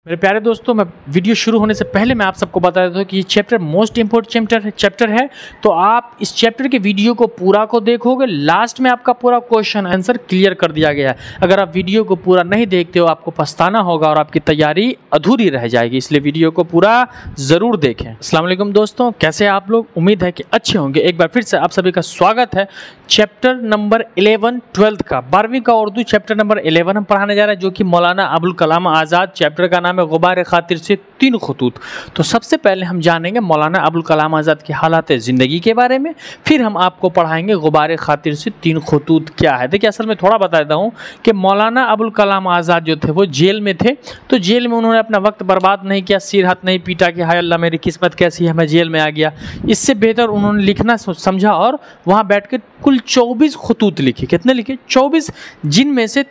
मेरे प्यारे दोस्तों, मैं वीडियो शुरू होने से पहले मैं आप सबको बता देता हूँ कि ये चैप्टर मोस्ट इम्पोर्टेंट चैप्टर है। तो आप इस चैप्टर के वीडियो को पूरा को देखोगे, लास्ट में आपका पूरा क्वेश्चन आंसर क्लियर कर दिया गया है। अगर आप वीडियो को पूरा नहीं देखते हो आपको पछताना होगा और आपकी तैयारी अधूरी रह जाएगी, इसलिए वीडियो को पूरा ज़रूर देखें। अस्सलाम वालेकुम दोस्तों, कैसे आप लोग? उम्मीद है कि अच्छे होंगे। एक बार फिर से आप सभी का स्वागत है चैप्टर नंबर 11 12th का 12वीं का उर्दू चैप्टर नंबर 11 हम पढ़ाने जा रहे हैं, जो कि मौलाना अबुल कलाम आज़ाद। चैप्टर का नाम है गुबार खातिर से तीन खतूत। तो सबसे पहले हम जानेंगे मौलाना अबुल कलाम आज़ाद की हालात ज़िंदगी के बारे में, फिर हम आपको पढ़ाएंगे गुबार खातिर से तीन खतूत क्या है। देखिए, असल में थोड़ा बता देता हूँ कि मौलाना अबुल कलाम आज़ाद जो थे वो जेल में थे। तो जेल में उन्होंने अपना वक्त बर्बाद नहीं किया, सिर हाथ नहीं पीटा कि हाय अल्लाह मेरी किस्मत कैसी है, मैं जेल में आ गया। इससे बेहतर उन्होंने लिखना समझा और वहाँ बैठ के कुल 24 खतूत लिखे। कितने लिखे? 24, जिनमें से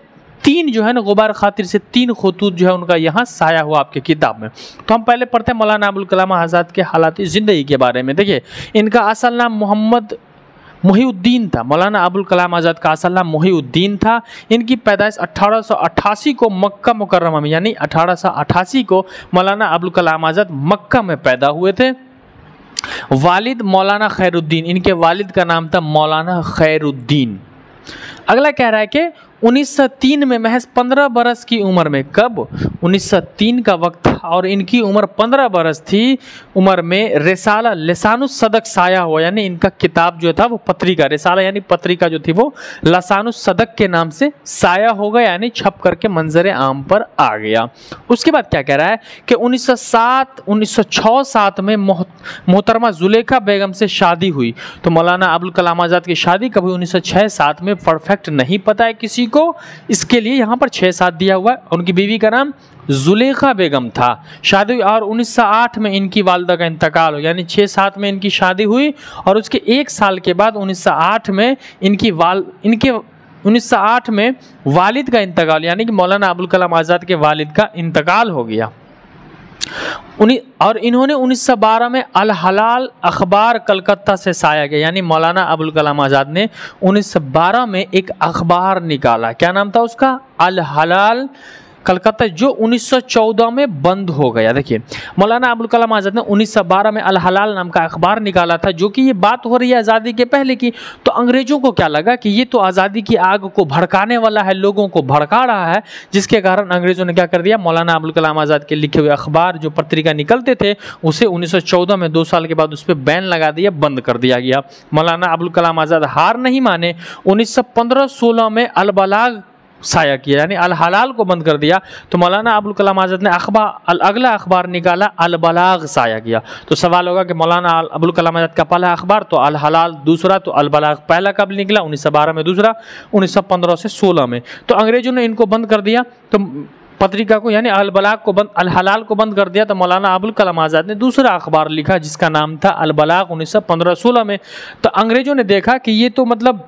3 जो है ना गुबार खातिर से 3 खतूत जो है उनका यहाँ साया हुआ आपके किताब में। तो हम पहले पढ़ते हैं मौलाना अबुल कलाम आज़ाद के हालात ज़िंदगी के बारे में। देखिए, इनका असल नाम मोहम्मद मोहिउद्दीन था। मौलाना अबुल कलाम आज़ाद का असल नाम मोहिउद्दीन था। इनकी पैदाइश 1888 को मक्का मुकर्रमा में, यानी 1888 को मौलाना अबुल कलाम आज़ाद मक्का में पैदा हुए थे। वालिद मौलाना खैरुद्दीन, इनके वालिद का नाम था मौलाना खैरुद्दीन। अगला कह रहा है कि 1903 में महज 15 बरस की उम्र में, कब? 1903 का वक्त था और इनकी उम्र 15 बरस थी। उम्र में रिसाला लिसानुस सदक साया हुआ, यानी इनका किताब जो था वो पत्रिका, रिसाला यानी पत्रिका जो थी वो लसानुस सदक के नाम से साया हो गया, यानी छप करके मंजर आम पर आ गया। उसके बाद क्या कह रहा है कि 1906-7 में मोहतरमा जुलेखा बेगम से शादी हुई। तो मौलाना अबुल कलाम आज़ाद की शादी कभी 1906-7 में परफेक्ट नहीं पता है किसी को, इसके लिए यहाँ पर 6-7 दिया हुआ है। उनकी बीवी का नाम जुलेखा बेगम था। शादी हुई और 1908 में इनकी वालिदा का इंतकाल हो, यानी 6-7 में इनकी शादी हुई और उसके 1 साल के बाद 1908 में 1908 में वालिद का इंतकाल, यानी कि मौलाना अबुल कलाम आज़ाद के वालिद का इंतकाल हो गया। और इन्होंने 1912 में अल हलाल अखबार कलकत्ता से साया गया, यानी मौलाना अबुल कलाम आज़ाद ने 1912 में एक अखबार निकाला। क्या नाम था उसका? अल हलाल कलकत्ता, जो 1914 में बंद हो गया। देखिए, मौलाना अबुल कलाम आज़ाद ने 1912 में अल हलाल नाम का अखबार निकाला था, जो कि ये बात हो रही है आज़ादी के पहले की। तो अंग्रेजों को क्या लगा कि ये तो आज़ादी की आग को भड़काने वाला है, लोगों को भड़का रहा है, जिसके कारण अंग्रेजों ने क्या कर दिया, मौलाना अबुल कलाम आज़ाद के लिखे हुए अखबार जो पत्रिका निकलते थे उसे 1914 में 2 साल के बाद उस पर बैन लगा दिया, बंद कर दिया गया। मौलाना अबुल कलाम आज़ाद हार नहीं माने, 1915-16 में अल बलाग साया किया, यानी अल हलाल को बंद कर दिया। तो मौलाना अबुल कलाम आज़ाद ने अगला अखबार निकाला, अल बलाग साया किया। तो सवाल होगा कि मौलाना अबुल कलाम आज़ाद का पहला अखबार तो अल हलाल, दूसरा तो अल बलाग पहला कब निकला? 1912 में, दूसरा 1915 से 16 में। तो अंग्रेजों ने इनको बंद कर दिया, तो पत्रिका को, यानी अल बलाग को बंद, अल हलाल को बंद कर दिया। तो मौलाना अबुल कलाम आज़ाद ने दूसरा अखबार लिखा जिसका नाम था अल बलाग 1915-16 में। तो अंग्रेजों ने देखा कि ये तो मतलब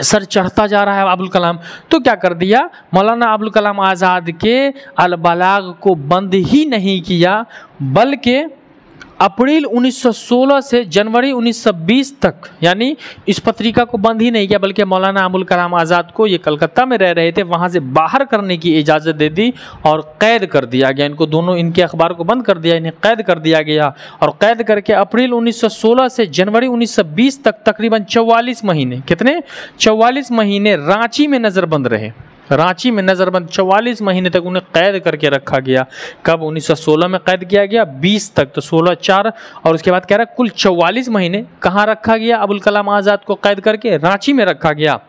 सर चढ़ता जा रहा है अबुल कलाम, तो क्या कर दिया, मौलाना अबुल कलाम आज़ाद के अल बलाग को बंद ही नहीं किया, बल्कि अप्रैल 1916 से जनवरी 1920 तक, यानी इस पत्रिका को बंद ही नहीं किया, बल्कि मौलाना अबुल कलाम आज़ाद को, ये कलकत्ता में रह रहे थे, वहाँ से बाहर करने की इजाज़त दे दी और कैद कर दिया गया। इनको दोनों, इनके अखबार को बंद कर दिया, इन्हें कैद कर दिया गया। और कैद करके अप्रैल 1916 से जनवरी 1920 तक तकरीबन 44 महीने, कितने? 44 महीने रांची में नज़रबंद रहे। रांची में नज़रबंद 44 महीने तक उन्हें कैद करके रखा गया। कब? 1916 में कैद किया गया, 20 तक, तो 16-4, और उसके बाद कह रहा है कुल 44 महीने कहाँ रखा गया अबुल कलाम आज़ाद को? कैद करके रांची में रखा गया।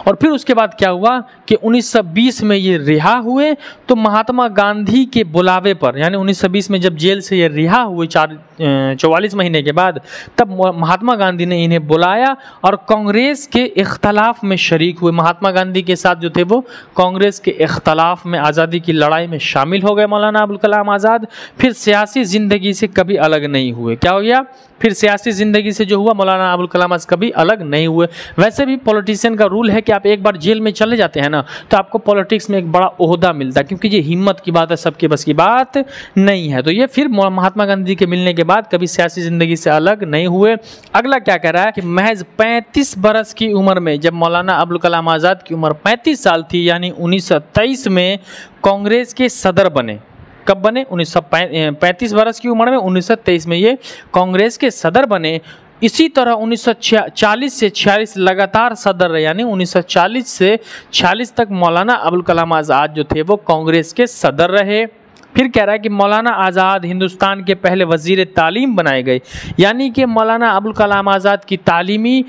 और फिर उसके बाद क्या हुआ कि 1920 में ये रिहा हुए। तो महात्मा गांधी के बुलावे पर, यानी 1920 में जब जेल से ये रिहा हुए 44 महीने के बाद, तब महात्मा गांधी ने इन्हें बुलाया और कांग्रेस के इख्तलाफ में शरीक हुए। महात्मा गांधी के साथ जो थे वो कांग्रेस के इख्तलाफ में, आज़ादी की लड़ाई में शामिल हो गए मौलाना अबुल कलाम आज़ाद। फिर सियासी ज़िंदगी से कभी अलग नहीं हुए। क्या हो गया? फिर सियासी ज़िंदगी से जो हुआ, मौलाना अबुल कलाम आज़ाद कभी अलग नहीं हुए। वैसे भी पॉलिटिशियन का रूल है कि आप एक बार जेल में चले जाते हैं ना, तो आपको पॉलिटिक्स में एक बड़ा ओहदा मिलता है, क्योंकि ये हिम्मत की बात है, सबके बस की बात नहीं है। तो ये फिर महात्मा गांधी के मिलने के बाद कभी सियासी ज़िंदगी से अलग नहीं हुए। अगला क्या कह रहा है कि महज 35 बरस की उम्र में, जब मौलाना अबुल कलाम आज़ाद की उम्र 35 साल थी, यानी 1923 में कांग्रेस के सदर बने। कब बने? 35 बरस की उम्र में 1923 में ये कांग्रेस के सदर बने। इसी तरह 1940 से 46 लगातार सदर रहे, यानी 1940 से 46 तक मौलाना अबुल कलाम आज़ाद जो थे वो कांग्रेस के सदर रहे। फिर कह रहा है कि मौलाना आज़ाद हिंदुस्तान के पहले वजीर तालीम बनाए गए, यानी कि मौलाना अबुल कलाम आज़ाद की तालीमी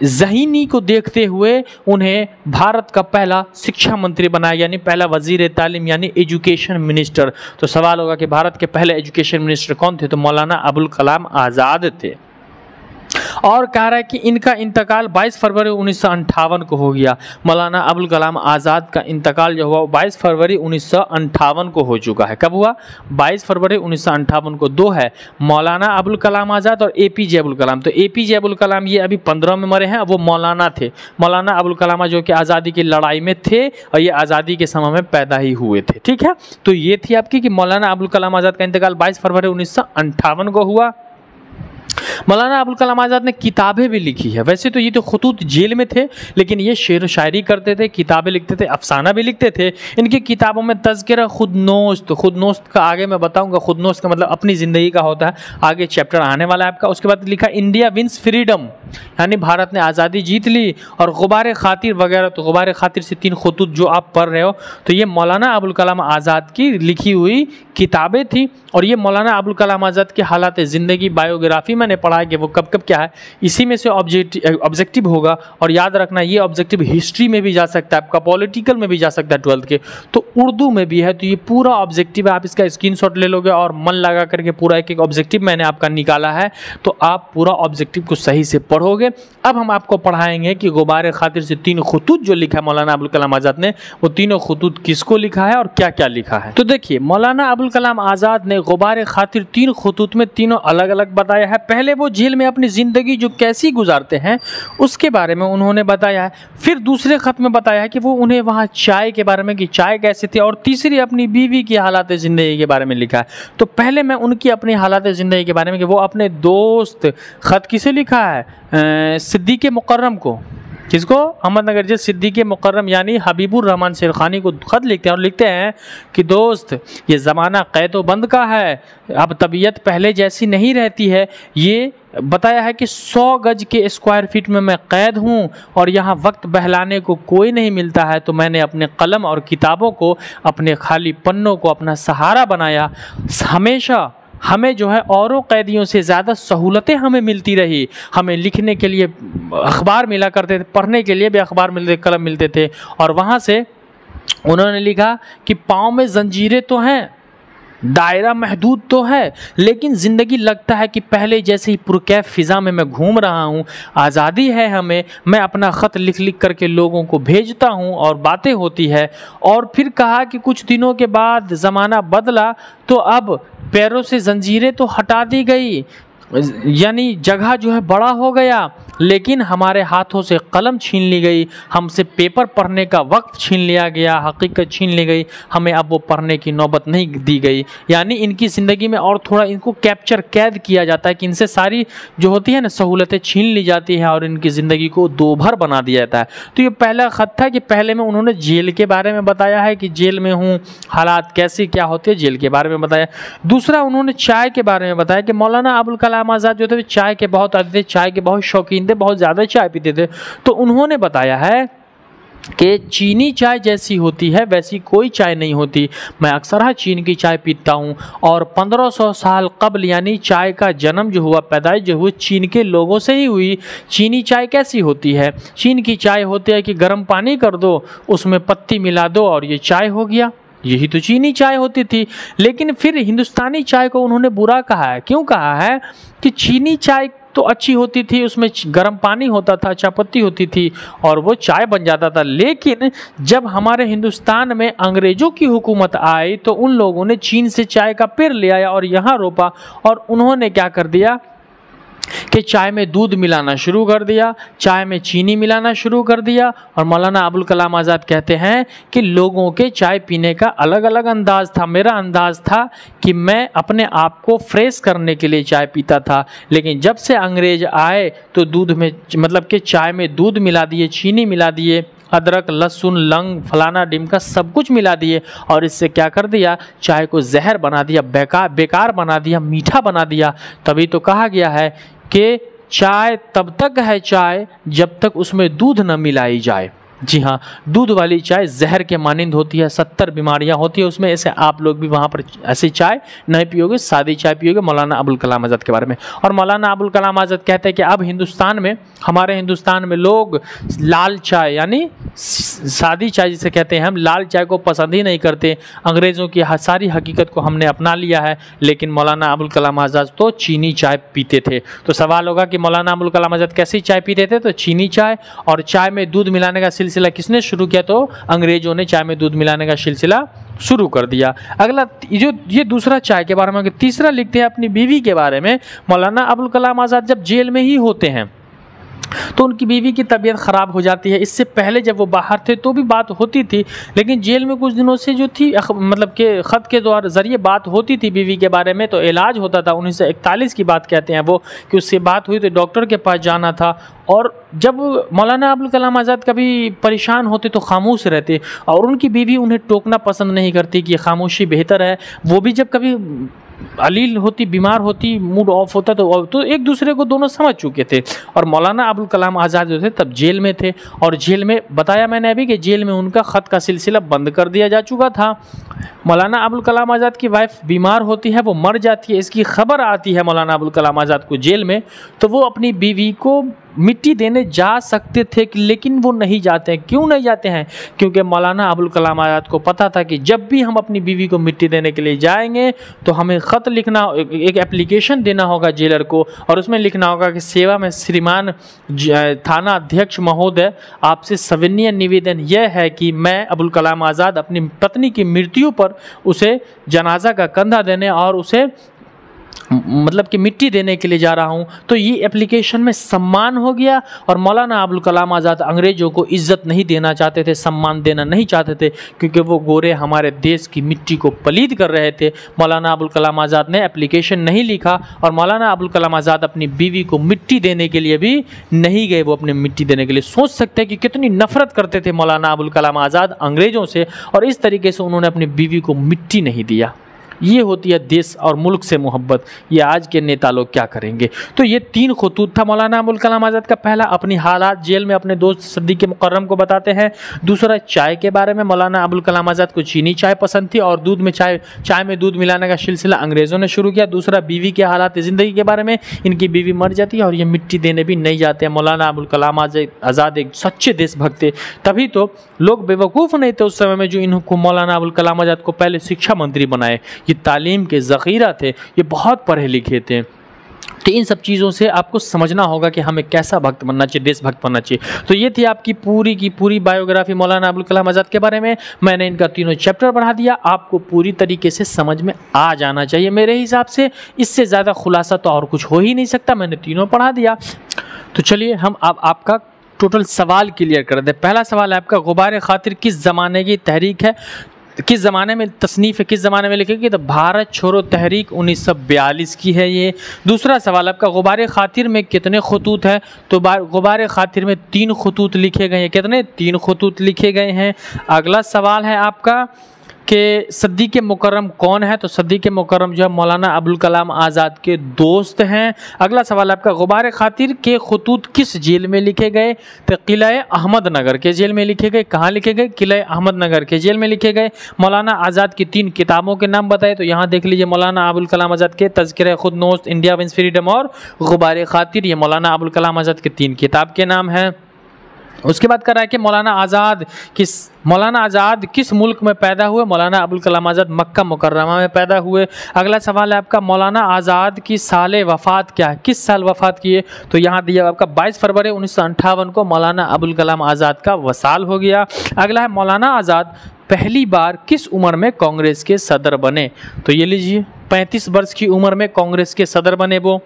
ज़हीनी को देखते हुए उन्हें भारत का पहला शिक्षा मंत्री बनाया, यानी पहला वजीर तालीम यानी एजुकेशन मिनिस्टर। तो सवाल होगा कि भारत के पहले एजुकेशन मिनिस्टर कौन थे? तो मौलाना अबुल कलाम आज़ाद थे। और कह रहा है कि इनका इंतकाल 22 फरवरी 1958 को हो गया। मौलाना अबुल कलाम आज़ाद का इंतकाल जो हुआ 22 फरवरी 1958 को हो चुका है। कब हुआ? 22 फरवरी 1958 को। दो है, मौलाना अबुल कलाम आज़ाद और APJ अबुल कलाम। तो APJ अबुल कलाम ये अभी 15 में मरे हैं, वो मौलाना थे। मौलाना अबुल कलाम जो कि आज़ादी की लड़ाई में थे और ये आज़ादी के समय में पैदा ही हुए थे। ठीक है, तो ये थी आपकी कि मौलाना अबुल कलाम आज़ाद का इंतकाल 22 फरवरी 1958 को हुआ। मौलाना अबुल कलाम आज़ाद ने किताबें भी लिखी है। वैसे तो ये तो खुतूत जेल में थे, लेकिन ये शेर व शायरी करते थे, किताबें लिखते थे, अफसाना भी लिखते थे। इनकी किताबों में तज़किरा खुदनोस्त, खुदनोस्त का आगे मैं बताऊंगा, खुदनोस्त का मतलब अपनी ज़िंदगी का होता है, आगे चैप्टर आने वाला है आपका। उसके बाद लिखा इंडिया विंस फ्रीडम, यानी भारत ने आज़ादी जीत ली, और गुबार खातिर वगैरह। तो गुबार खातिर से 3 खुतूत जो आप पढ़ रहे हो, तो ये मौलाना अबुल कलाम आज़ाद की लिखी हुई किताबें थी। और ये मौलाना अबुल कलाम आज़ाद की हालात ज़िंदगी बायोग्राफी मैंने पढ़ा है कि वो कब कब क्या है, इसी में से ऑब्जेक्टिव होगा। और याद रखना ये ऑब्जेक्टिव हिस्ट्री में भी जा सकता है आपका, पॉलिटिकल में भी जा सकता है 12th के, तो उर्दू में भी है। तो ये पूरा ऑब्जेक्टिव है, आप इसका स्क्रीनशॉट ले लोगे और मन लगा करके पूरा एक एक ऑब्जेक्टिव मैंने आपका निकाला है, तो आप पूरा ऑब्जेक्टिव को सही से पढ़ोगे। अब हम आपको पढ़ाएंगे कि गुबार खातिर से 3 खुतूत जो लिखा है मौलाना अबुल कलाम आज़ाद ने, वो तीनों खुतूत किसको लिखा है और क्या क्या लिखा है। तो देखिए, मौलाना अबुल कलाम आज़ाद ने गुबार खातिर 3 खुतूत में तीनों अलग अलग बताया है। पहले वो जेल में अपनी ज़िंदगी जो कैसी गुजारते हैं उसके बारे में उन्होंने बताया है। फिर दूसरे खत में बताया है कि वो उन्हें वहाँ चाय के बारे में कि चाय कैसे थी, और तीसरी अपनी बीवी की हालात ज़िंदगी के बारे में लिखा है। तो पहले मैं उनकी अपनी हालात ज़िंदगी के बारे में कि वो अपने दोस्त, खत किसे लिखा है? सिद्दीक़ मुकर्रम को। किसको? अहमदनगर जे सिद्दीक़ मुकर्रम यानी हबीबुर रहमान शेरखानी को खत लिखते हैं और लिखते हैं कि दोस्त, ये ज़माना क़ैद बंद का है, अब तबीयत पहले जैसी नहीं रहती है। ये बताया है कि 100 गज के स्क्वायर फीट में मैं कैद हूँ और यहाँ वक्त बहलाने को कोई नहीं मिलता है, तो मैंने अपने कलम और किताबों को, अपने खाली पन्नों को अपना सहारा बनाया। हमेशा हमें जो है औरों कैदियों से ज़्यादा सहूलतें हमें मिलती रही। हमें लिखने के लिए अखबार मिला करते थे, पढ़ने के लिए भी अखबार मिलते, कलम मिलते थे। और वहाँ से उन्होंने लिखा कि पाँव में जंजीरें तो हैं, दायरा महदूद तो है, लेकिन ज़िंदगी लगता है कि पहले जैसे ही पुरकैफ फ़िज़ा में मैं घूम रहा हूँ। आज़ादी है हमें, मैं अपना ख़त लिख लिख करके लोगों को भेजता हूँ और बातें होती है। और फिर कहा कि कुछ दिनों के बाद ज़माना बदला, तो अब पैरों से जंजीरें तो हटा दी गई, यानी जगह जो है बड़ा हो गया, लेकिन हमारे हाथों से कलम छीन ली गई, हमसे पेपर पढ़ने का वक्त छीन लिया गया, हकीकत छीन ली गई, हमें अब वो पढ़ने की नौबत नहीं दी गई। यानी इनकी ज़िंदगी में और थोड़ा इनको कैप्चर, कैद किया जाता है कि इनसे सारी जो होती है ना सहूलतें छीन ली जाती हैं और इनकी ज़िंदगी को दोभर बना दिया जाता है। तो ये पहला ख़त था कि पहले में उन्होंने जेल के बारे में बताया है कि जेल में हूँ, हालात कैसी क्या होती है, जेल के बारे में बताया। दूसरा उन्होंने चाय के बारे में बताया कि मौलाना अबुल कलाम आज़ाद जो थे चाय के बहुत आदि थे, चाय के बहुत शौकीन थे, बहुत ज़्यादा चाय पीते थे। तो उन्होंने बताया है कि चीनी चाय जैसी होती है वैसी कोई चाय नहीं होती। मैं अक्सर चीन की चाय पीता हूँ और 1500 साल कबल, यानी चाय का जन्म जो हुआ, पैदाइश जो हुई, चीन के लोगों से ही हुई। चीनी चाय कैसी होती है? चीन की चाय होती है कि गर्म पानी कर दो, उसमें पत्ती मिला दो और ये चाय हो गया। यही तो चीनी चाय होती थी। लेकिन फिर हिंदुस्तानी चाय को उन्होंने बुरा कहा है। क्यों कहा है? कि चीनी चाय तो अच्छी होती थी, उसमें गर्म पानी होता था, चायपत्ती होती थी और वो चाय बन जाता था। लेकिन जब हमारे हिंदुस्तान में अंग्रेज़ों की हुकूमत आई तो उन लोगों ने चीन से चाय का पेड़ ले आया और यहाँ रोपा, और उन्होंने क्या कर दिया कि चाय में दूध मिलाना शुरू कर दिया, चाय में चीनी मिलाना शुरू कर दिया। और मौलाना अबुल कलाम आज़ाद कहते हैं कि लोगों के चाय पीने का अलग अलग अंदाज़ था। मेरा अंदाज़ था कि मैं अपने आप को फ्रेश करने के लिए चाय पीता था, लेकिन जब से अंग्रेज आए तो दूध में मतलब कि चाय में दूध मिला दिए, चीनी मिला दिए, अदरक, लहसुन, लौंग, फलाना डिमका सब कुछ मिला दिए और इससे क्या कर दिया, चाय को जहर बना दिया, बेकार बना दिया, मीठा बना दिया। तभी तो कहा गया है कि चाय तब तक है चाय जब तक उसमें दूध न मिलाई जाए। जी हाँ, दूध वाली चाय जहर के मानिंद होती है, 70 बीमारियां होती है उसमें। ऐसे आप लोग भी वहाँ पर ऐसी चाय नहीं पियोगे, सादी चाय पियोगे। मौलाना अबुल कलाम आज़ाद के बारे में। और मौलाना अबुल कलाम आज़ाद कहते हैं कि अब हिंदुस्तान में, हमारे हिंदुस्तान में लोग लाल चाय यानी सादी चाय जिसे कहते हैं हम, लाल चाय को पसंद ही नहीं करते। अंग्रेज़ों की सारी हकीकत को हमने अपना लिया है, लेकिन मौलाना अबुल कलाम आज़ाद तो चीनी चाय पीते थे। तो सवाल होगा कि मौलाना अबुल कलाम आज़ाद कैसी चाय पीते थे? तो चीनी चाय। और चाय में दूध मिलाने का सिलसिला किसने शुरू किया? तो अंग्रेजों ने चाय में दूध मिलाने का सिलसिला शुरू कर दिया। अगला जो ये दूसरा चाय के बारे में। तीसरा लिखते हैं अपनी बीवी के बारे में। मौलाना अबुल कलाम आज़ाद जब जेल में ही होते हैं तो उनकी बीवी की तबीयत ख़राब हो जाती है। इससे पहले जब वो बाहर थे तो भी बात होती थी, लेकिन जेल में कुछ दिनों से जो थी मतलब कि ख़त के द्वारा ज़रिए बात होती थी बीवी के बारे में, तो इलाज होता था। 1941 की बात कहते हैं वो, कि उससे बात हुई तो डॉक्टर के पास जाना था। और जब मौलाना अबुल कलाम आज़ाद कभी परेशान होते तो खामोश रहते, और उनकी बीवी उन्हें टोकना पसंद नहीं करती कि खामोशी बेहतर है। वो भी जब कभी अलील होती, बीमार होती, मूड ऑफ होता तो एक दूसरे को दोनों समझ चुके थे। और मौलाना अबुल कलाम आज़ाद जो थे तब जेल में थे, और जेल में बताया मैंने अभी कि जेल में उनका ख़त का सिलसिला बंद कर दिया जा चुका था। मौलाना अबुल कलाम आज़ाद की वाइफ बीमार होती है, वो मर जाती है, इसकी खबर आती है मौलाना अबुल कलाम आज़ाद को जेल में। तो वो अपनी बीवी को मिट्टी देने जा सकते थे, लेकिन वो नहीं जाते हैं। क्यों नहीं जाते हैं? क्योंकि मौलाना अबुल कलाम आज़ाद को पता था कि जब भी हम अपनी बीवी को मिट्टी देने के लिए जाएंगे तो हमें ख़त लिखना, एक एप्लीकेशन देना होगा जेलर को, और उसमें लिखना होगा कि सेवा में श्रीमान थाना अध्यक्ष महोदय, आपसे सविनय निवेदन यह है कि मैं अबुल कलाम आज़ाद अपनी पत्नी की मृत्यु पर उसे जनाजा का कंधा देने और उसे मतलब कि मिट्टी देने के लिए जा रहा हूं। तो ये एप्लीकेशन में सम्मान हो गया। और मौलाना अबुल कलाम आज़ाद अंग्रेज़ों को इज्जत नहीं देना चाहते थे, सम्मान देना नहीं चाहते थे, क्योंकि वो गोरे हमारे देश की मिट्टी को पलीद कर रहे थे। मौलाना अबुल कलाम आज़ाद ने एप्लीकेशन नहीं लिखा, और मौलाना अबुल कलाम आज़ाद अपनी बीवी को मिट्टी देने के लिए भी नहीं गए। वो अपनी मिट्टी देने के लिए, सोच सकते हैं कि कितनी नफरत करते थे मौलाना अबुल कलाम आज़ाद अंग्रेज़ों से, और इस तरीके से उन्होंने अपनी बीवी को मिट्टी नहीं दिया। ये होती है देश और मुल्क से मोहब्बत। ये आज के नेता लोग क्या करेंगे? तो ये 3 खतूत था मौलाना अबुल कलाम आज़ाद का। पहला, अपनी हालात जेल में अपने दोस्त सिद्दीक़ मुकर्रम को बताते हैं। दूसरा, चाय के बारे में, मौलाना अबुल कलाम आज़ाद को चीनी चाय पसंद थी और दूध में चाय में दूध मिलाने का सिलसिला अंग्रेज़ों ने शुरू किया। दूसरा, बीवी के हालात ज़िंदगी के बारे में, इनकी बीवी मर जाती है और ये मिट्टी देने भी नहीं जाते हैं। मौलाना अबुल कलाम आज़ाद एक सच्चे देशभक्त थे। तभी तो लोग बेवकूफ़ नहीं थे उस समय में जो इनको मौलाना अबुल कलाम आज़ाद को पहले शिक्षा मंत्री बनाए। ये तालीम के ज़ख़ीरा थे, ये बहुत पढ़े लिखे थे। तो इन सब चीज़ों से आपको समझना होगा कि हमें कैसा भक्त बनना चाहिए, देशभक्त बनना चाहिए। तो ये थी आपकी पूरी की पूरी बायोग्राफी मौलाना अबुल कलाम आज़ाद के बारे में। मैंने इनका 3 चैप्टर बढ़ा दिया, आपको पूरी तरीके से समझ में आ जाना चाहिए मेरे हिसाब से। इससे ज़्यादा खुलासा तो और कुछ हो ही नहीं सकता, मैंने तीनों पढ़ा दिया। तो चलिए हम अब आपका टोटल सवाल क्लियर कर दें। पहला सवाल है आपका, गुबार खातिर किस ज़माने की तहरीक है, किस ज़माने में तसनीफ़ है, किस ज़माने में लिखेगी? तो भारत छोड़ो तहरीक 1942 की है ये। दूसरा सवाल आपका, गुबार खातिर में कितने खतूत हैं? तो गुबार खातिर में 3 खतूत लिखे गए हैं। कितने? 3 खतूत लिखे गए हैं। अगला सवाल है आपका कि सिद्दीक़ मुकर्रम कौन है? तो सिद्दीक़ मुकर्रम जो है मौलाना अबुल कलाम आज़ाद के दोस्त हैं। अगला सवाल आपका, गुबार खातिर के खतूत किस जेल में लिखे गए? तो किला अहमदनगर के जेल में लिखे गए। कहाँ लिखे गए? किला अहमदनगर के जेल में लिखे गए। मौलाना आज़ाद की 3 किताबों के नाम बताए, तो यहाँ देख लीजिए, मौलाना अबुल कलाम आज़ाद के तज़किरा खुद नोस्त, इंडिया विंस फ्रीडम और गुबार खातिर, ये मौलाना अबुल कलाम आज़ाद के 3 किताब के नाम हैं। उसके बाद कर रहा है कि मौलाना आज़ाद किस मुल्क में पैदा हुए? मौलाना अबुल कलाम आज़ाद मक्का मुकर्रमा में पैदा हुए। अगला सवाल है आपका, मौलाना आज़ाद की साल वफ़ात क्या है, किस साल वफ़ात किए? तो यहाँ दिया आपका 22 फरवरी 1958 को मौलाना अबुल कलाम आज़ाद का वसाल हो गया। अगला है, मौलाना आज़ाद पहली बार किस उम्र में कांग्रेस के सदर बने? तो ये लीजिए, 35 वर्ष की उम्र में कांग्रेस के सदर बने वो।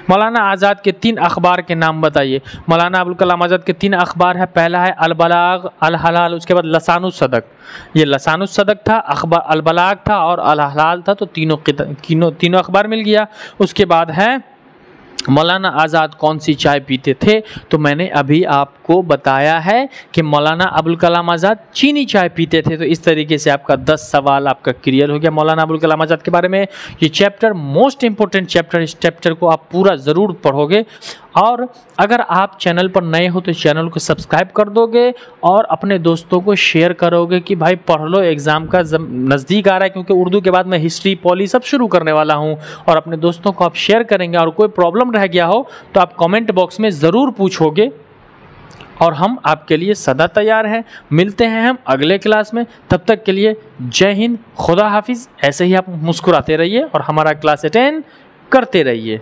मौलाना आज़ाद के 3 अखबार के नाम बताइए। मौलाना अबुल कलाम आज़ाद के 3 अखबार है, पहला है अल-बलाग, अल-हलाल, उसके बाद लसानुस सदक। ये लसानुस सदक था, अखबार अल-बलाग था और अल-हलाल था, तो तीनों अखबार मिल गया। उसके बाद है मौलाना आज़ाद कौन सी चाय पीते थे, तो मैंने अभी आपको बताया है कि मौलाना अबुल कलाम आज़ाद चीनी चाय पीते थे। तो इस तरीके से आपका 10 सवाल आपका क्लियर हो गया मौलाना अबुल कलाम आज़ाद के बारे में। ये चैप्टर मोस्ट इंपॉर्टेंट चैप्टर, इस चैप्टर को आप पूरा ज़रूर पढ़ोगे। और अगर आप चैनल पर नए हो तो चैनल को सब्सक्राइब कर दोगे और अपने दोस्तों को शेयर करोगे कि भाई पढ़ लो, एग्ज़ाम का नज़दीक आ रहा है, क्योंकि उर्दू के बाद मैं हिस्ट्री, पॉली सब शुरू करने वाला हूँ। और अपने दोस्तों को आप शेयर करेंगे, और कोई प्रॉब्लम रह गया हो तो आप कमेंट बॉक्स में ज़रूर पूछोगे और हम आपके लिए सदा तैयार हैं। मिलते हैं हम अगले क्लास में, तब तक के लिए जय हिंद, खुदा हाफिज़। ऐसे ही आप मुस्कुराते रहिए और हमारा क्लास अटेंड करते रहिए।